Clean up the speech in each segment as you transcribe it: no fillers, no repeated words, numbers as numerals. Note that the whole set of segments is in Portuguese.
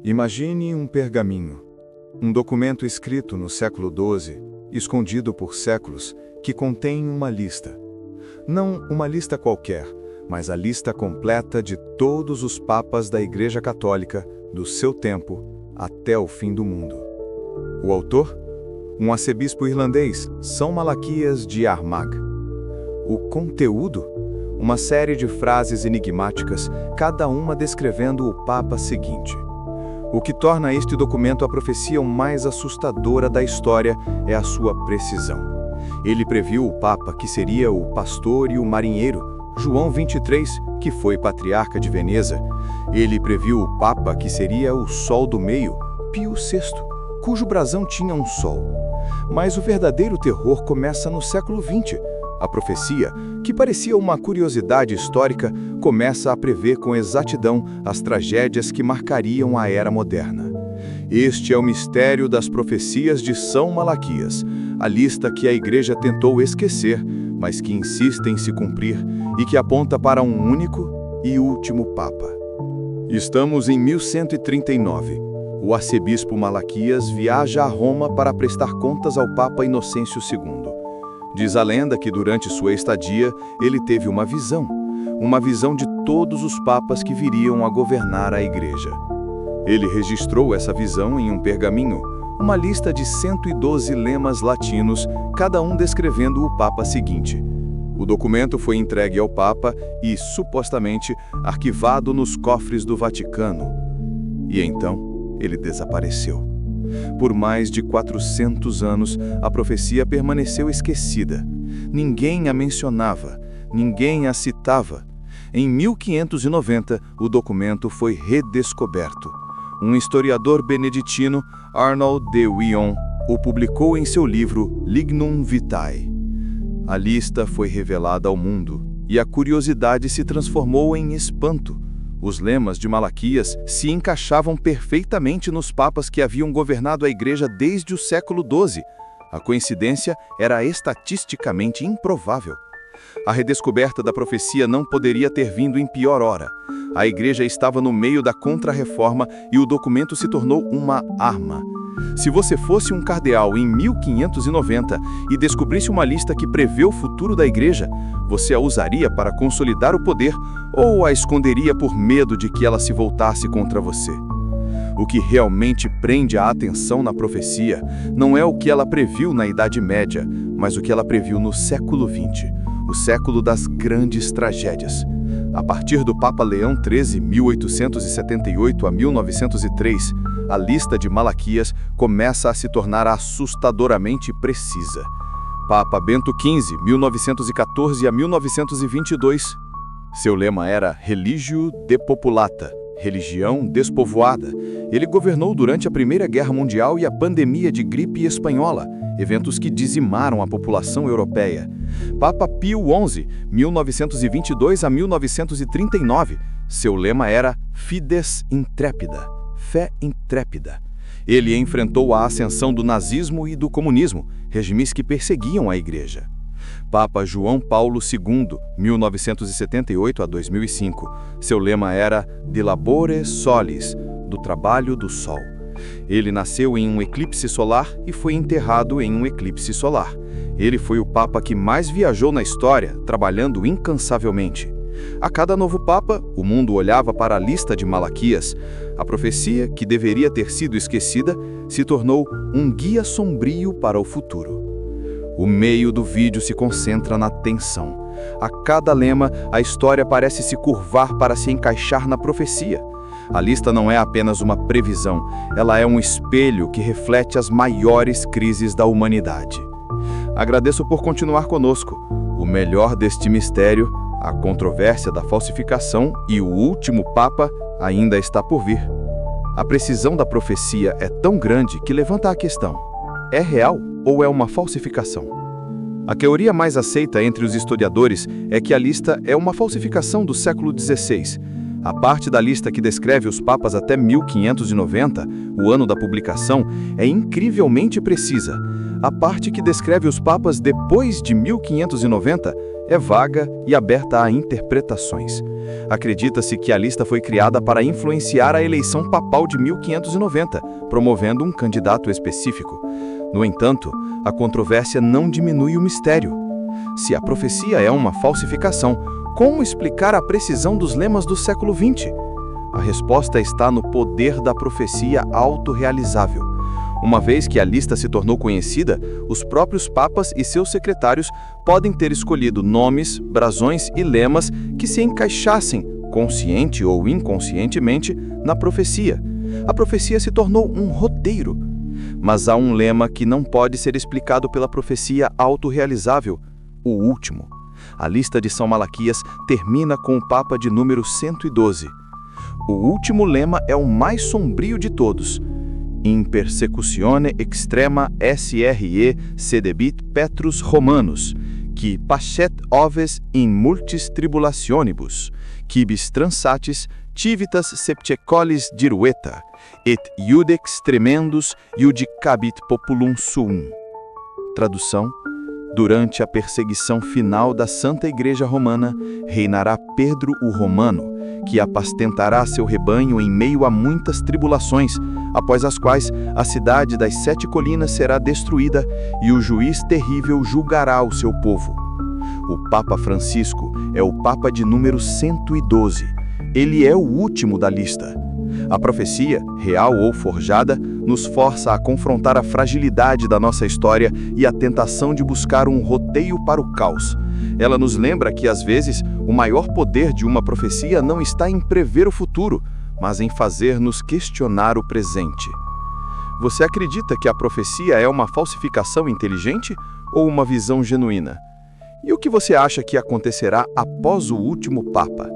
Imagine um pergaminho, um documento escrito no século XII, escondido por séculos, que contém uma lista. Não uma lista qualquer, mas a lista completa de todos os papas da Igreja Católica, do seu tempo, até o fim do mundo. O autor? Um arcebispo irlandês, São Malaquias de Armagh. O conteúdo? Uma série de frases enigmáticas, cada uma descrevendo o papa seguinte. O que torna este documento a profecia mais assustadora da história é a sua precisão. Ele previu o papa que seria o pastor e o marinheiro, João 23, que foi patriarca de Veneza. Ele previu o papa que seria o sol do meio, Pio VI, cujo brasão tinha um sol. Mas o verdadeiro terror começa no século XX. A profecia, que parecia uma curiosidade histórica, começa a prever com exatidão as tragédias que marcariam a era moderna. Este é o mistério das profecias de São Malaquias, a lista que a Igreja tentou esquecer, mas que insiste em se cumprir e que aponta para um único e último Papa. Estamos em 1139. O arcebispo Malaquias viaja a Roma para prestar contas ao Papa Inocêncio II. Diz a lenda que durante sua estadia ele teve uma visão de todos os papas que viriam a governar a Igreja. Ele registrou essa visão em um pergaminho, uma lista de 112 lemas latinos, cada um descrevendo o Papa seguinte. O documento foi entregue ao Papa e, supostamente, arquivado nos cofres do Vaticano. E então, ele desapareceu. Por mais de 400 anos, a profecia permaneceu esquecida. Ninguém a mencionava, ninguém a citava. Em 1590, o documento foi redescoberto. Um historiador beneditino, Arnold de Wyon, o publicou em seu livro Lignum Vitae. A lista foi revelada ao mundo, e a curiosidade se transformou em espanto. Os lemas de Malaquias se encaixavam perfeitamente nos papas que haviam governado a Igreja desde o século XII. A coincidência era estatisticamente improvável. A redescoberta da profecia não poderia ter vindo em pior hora. A Igreja estava no meio da Contra-Reforma e o documento se tornou uma arma. Se você fosse um cardeal em 1590 e descobrisse uma lista que prevê o futuro da Igreja, você a usaria para consolidar o poder ou a esconderia por medo de que ela se voltasse contra você? O que realmente prende a atenção na profecia não é o que ela previu na Idade Média, mas o que ela previu no século XX, o século das grandes tragédias. A partir do Papa Leão XIII, 1878 a 1903, a lista de Malaquias começa a se tornar assustadoramente precisa. Papa Bento XV, 1914 a 1922. Seu lema era Religio Depopulata, religião despovoada. Ele governou durante a Primeira Guerra Mundial e a pandemia de gripe espanhola, eventos que dizimaram a população europeia. Papa Pio XI, 1922 a 1939. Seu lema era Fides Intrépida, fé intrépida. Ele enfrentou a ascensão do nazismo e do comunismo, regimes que perseguiam a Igreja. Papa João Paulo II, 1978 a 2005. Seu lema era De Labore Solis, do trabalho do sol. Ele nasceu em um eclipse solar e foi enterrado em um eclipse solar. Ele foi o papa que mais viajou na história, trabalhando incansavelmente. A cada novo papa, o mundo olhava para a lista de Malaquias. A profecia, que deveria ter sido esquecida, se tornou um guia sombrio para o futuro. O meio do vídeo se concentra na tensão. A cada lema, a história parece se curvar para se encaixar na profecia. A lista não é apenas uma previsão, ela é um espelho que reflete as maiores crises da humanidade. Agradeço por continuar conosco. O melhor deste mistério, a controvérsia da falsificação e o último Papa ainda está por vir. A precisão da profecia é tão grande que levanta a questão: é real ou é uma falsificação? A teoria mais aceita entre os historiadores é que a lista é uma falsificação do século XVI. A parte da lista que descreve os papas até 1590, o ano da publicação, é incrivelmente precisa. A parte que descreve os papas depois de 1590 é vaga e aberta a interpretações. Acredita-se que a lista foi criada para influenciar a eleição papal de 1590, promovendo um candidato específico. No entanto, a controvérsia não diminui o mistério. Se a profecia é uma falsificação, como explicar a precisão dos lemas do século XX? A resposta está no poder da profecia autorrealizável. Uma vez que a lista se tornou conhecida, os próprios papas e seus secretários podem ter escolhido nomes, brasões e lemas que se encaixassem, consciente ou inconscientemente, na profecia. A profecia se tornou um roteiro. Mas há um lema que não pode ser explicado pela profecia autorrealizável: o último. A lista de São Malaquias termina com o Papa de número 112. O último lema é o mais sombrio de todos. In persecutione extrema SRE sedebit Petrus Romanus, qui pascet oves in multis tribulationibus, quibus transatis civitas septecolis dirueta, et iudex tremendus iudicabit populum suum. Tradução: durante a perseguição final da Santa Igreja Romana, reinará Pedro o Romano, que apacentará seu rebanho em meio a muitas tribulações, após as quais a cidade das 7 colinas será destruída e o juiz terrível julgará o seu povo. O Papa Francisco é o Papa de número 112. Ele é o último da lista. A profecia, real ou forjada, nos força a confrontar a fragilidade da nossa história e a tentação de buscar um roteio para o caos. Ela nos lembra que, às vezes, o maior poder de uma profecia não está em prever o futuro, mas em fazer-nos questionar o presente. Você acredita que a profecia é uma falsificação inteligente ou uma visão genuína? E o que você acha que acontecerá após o último Papa?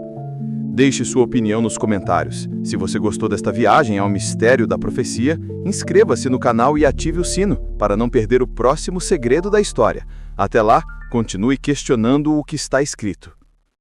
Deixe sua opinião nos comentários. Se você gostou desta viagem ao mistério da profecia, inscreva-se no canal e ative o sino para não perder o próximo segredo da história. Até lá, continue questionando o que está escrito.